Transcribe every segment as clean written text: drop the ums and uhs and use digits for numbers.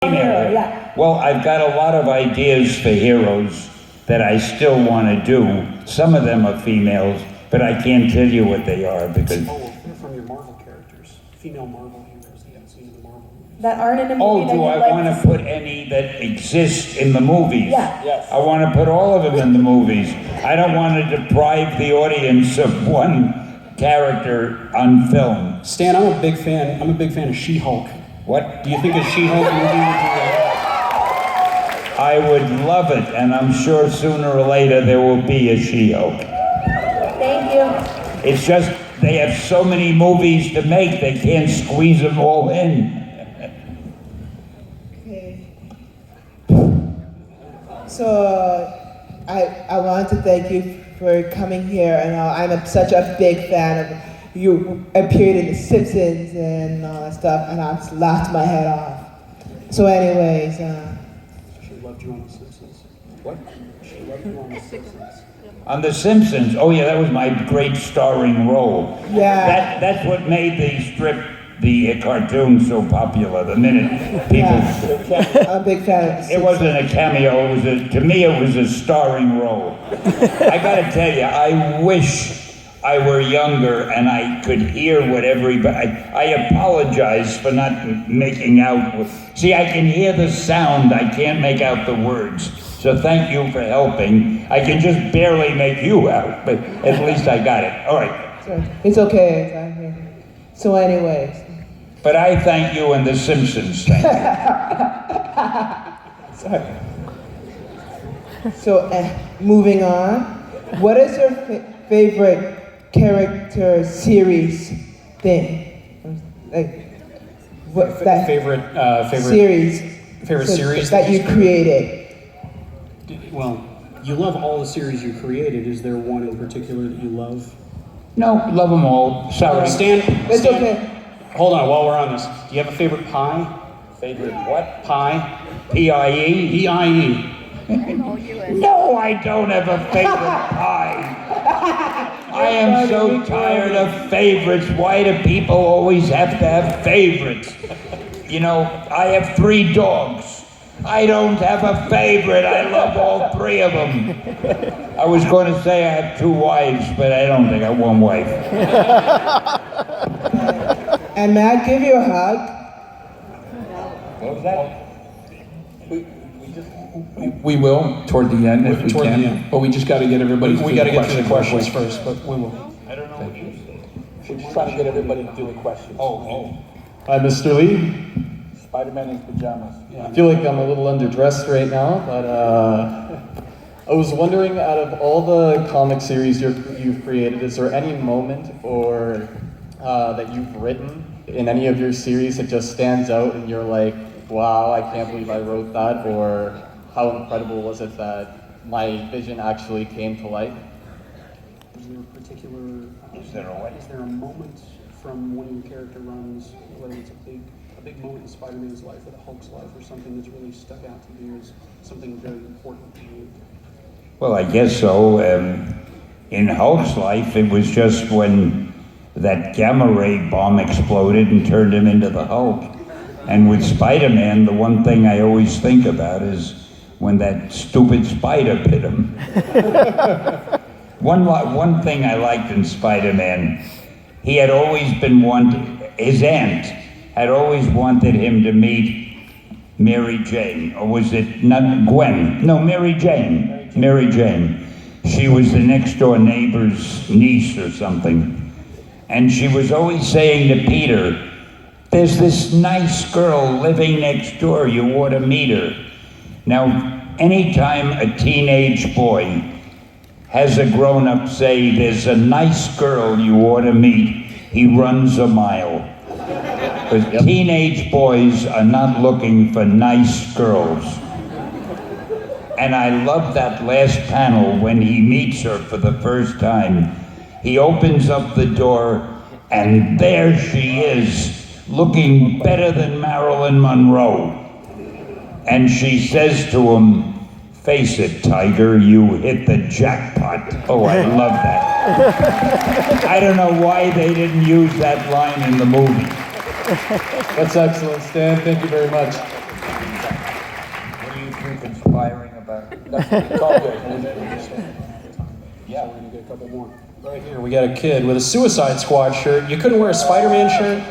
Hero, yeah. Well, I've got a lot of ideas for heroes that I still want to do. Some of them are females, but I can't tell you what they are because... Oh, they're from your Marvel characters. Female Marvel heroes that you haven't seen in the Marvel movies. That aren't in the movie. Oh, do I want to put any that exist in the movies? Yeah. Yes. I want to put all of them in the movies. I don't want to deprive the audience of one character on film. Stan, I'm a big fan of She-Hulk. What? Do you think a She-Hulk movie would be I would love it, and I'm sure sooner or later there will be a She-Hulk. Thank you. It's just they have so many movies to make, they can't squeeze them all in. Okay. So I want to thank you for coming here, and such a big fan of you. Appeared in The Simpsons and all that stuff, and I just laughed my head off. So, anyways, She loved you on The Simpsons. What? She loved you on The Simpsons. On The Simpsons, oh yeah, that was my great starring role. Yeah. That's what made the cartoon so popular. The minute people... I'm a big fan of The It wasn't a cameo, to me it was a starring role. I gotta tell you, I wish I were younger and I could hear what everybody... I apologize for not making out... See, I can hear the sound, I can't make out the words. So thank you for helping. I can just barely make you out, but at least I got it. All right. It's okay. So, anyways. But I thank you and The Simpsons thank you. Sorry. So, moving on. What is your favorite character series thing? Like, what that Favorite series? Favorite series that you created? Well, you love all the series you created. Is there one in particular that you love? No, love them all. Sorry. Stan, It's Stan, okay. Hold on, while we're on this. Do you have a favorite pie? Favorite what? Pie? P-I-E? P-I-E. No, I don't have a favorite pie. I am so tired of favorites. Why do people always have to have favorites? You know, I have 3 dogs. I don't have a favorite. I love all 3 of them. I was going to say I have 2 wives, but I don't think I have 1 wife. And may I give you a hug? What was that? We will toward the end if we Toward can. the end. But we just got to get everybody. We got to get through the questions first, but we will. I don't know what you said. We're just trying to get everybody to do the questions. Oh. Hi, Mr. Lee. Spider-Man in pajamas. I feel like I'm a little underdressed right now, but I was wondering, out of all the comic series you've created, is there any moment or that you've written in any of your series that just stands out and you're like, wow, I can't believe I wrote that, or how incredible was it that my vision actually came to life? Is there a particular... Is there a what? Is there a moment from one of your character runs, whether it's a big moment in Spider-Man's life or the Hulk's life, or something that's really stuck out to you as something very important to you? Well, I guess so. In Hulk's life, it was just when that gamma ray bomb exploded and turned him into the Hulk. And with Spider-Man, the one thing I always think about is when that stupid spider bit him. One thing I liked in Spider-Man, he had always been his aunt had always wanted him to meet Mary Jane, or was it not Gwen? No, Mary Jane. Mary Jane. She was the next door neighbor's niece or something. And she was always saying to Peter, there's this nice girl living next door, you ought to meet her. Now, anytime a teenage boy has a grown-up say, there's a nice girl you ought to meet, he runs a mile. Because teenage boys are not looking for nice girls. And I love that last panel when he meets her for the first time. He opens up the door, and there she is, looking better than Marilyn Monroe. And she says to him, face it, Tiger, you hit the jackpot. Oh, I love that. I don't know why they didn't use that line in the movie. That's excellent, Stan. Thank you very much. conspiring about? It's all good. Yeah, we're gonna get a couple more. Right here, we got a kid with a Suicide Squad shirt. You couldn't wear a Spider-Man shirt?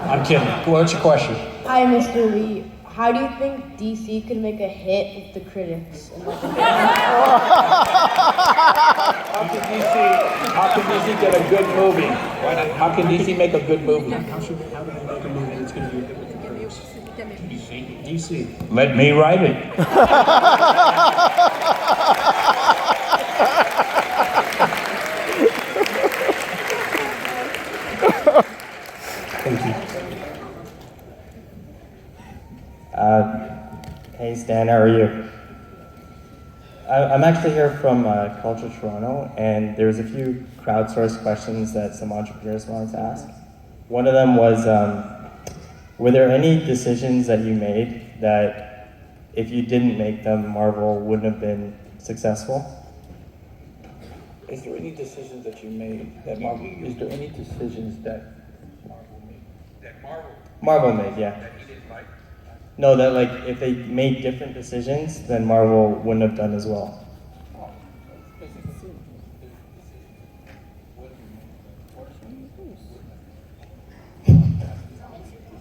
I'm kidding. What's your question? Hi, Mr. Lee. How do you think DC could make a hit with the critics? How can DC get a good movie? How can DC make a good movie? How do they make a movie that's gonna be a hit with the critics? DC. Let me write it. Thank you. Hey Stan, how are you? I'm actually here from Culture Toronto, and there's a few crowdsourced questions that some entrepreneurs wanted to ask. One of them was, were there any decisions that you made that if you didn't make them, Marvel wouldn't have been successful? Is there any decisions that you made that Marvel? Is there any decisions that Marvel made? Marvel made, yeah. That he didn't like? No, that like if they made different decisions, then Marvel wouldn't have done as well.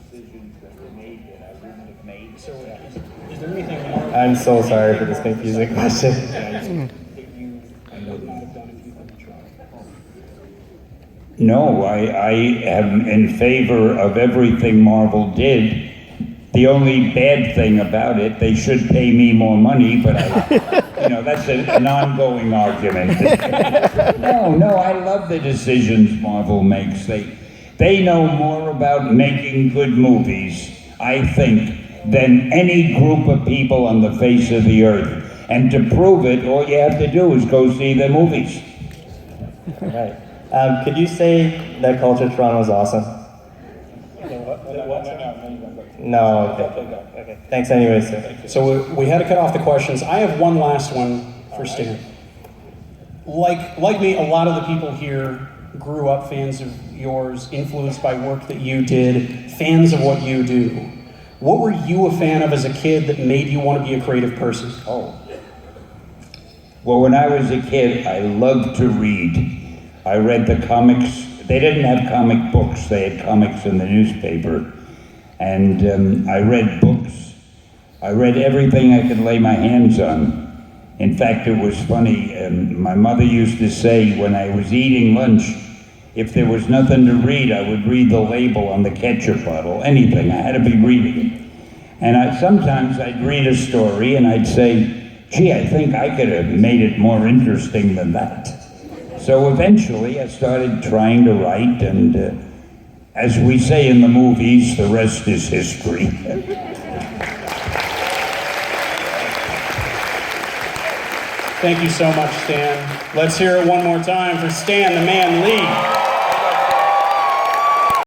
Decisions that were made that I wouldn't have made. So is there anything more I'm so sorry for this confusing question. that you would not have done if you hadn't tried? No, I am in favor of everything Marvel did. The only bad thing about it, they should pay me more money, but that's an ongoing argument. No, I love the decisions Marvel makes. They know more about making good movies, I think, than any group of people on the face of the earth. And to prove it, all you have to do is go see their movies. Right. Could you say that Culture Toronto is awesome? No, okay. Thanks anyways, sir. So we had to cut off the questions. I have one last one for Stan. Like me, a lot of the people here grew up fans of yours, influenced by work that you did, fans of what you do. What were you a fan of as a kid that made you want to be a creative person? Well, when I was a kid, I loved to read. I read the comics. They didn't have comic books. They had comics in the newspaper. And I read books. I read everything I could lay my hands on. In fact, it was funny. My mother used to say when I was eating lunch, if there was nothing to read, I would read the label on the ketchup bottle, anything. I had to be reading. And sometimes I'd read a story and I'd say, gee, I think I could have made it more interesting than that. So eventually I started trying to write, and as we say in the movies, the rest is history. Thank you so much, Stan. Let's hear it one more time for Stan, the man Lee.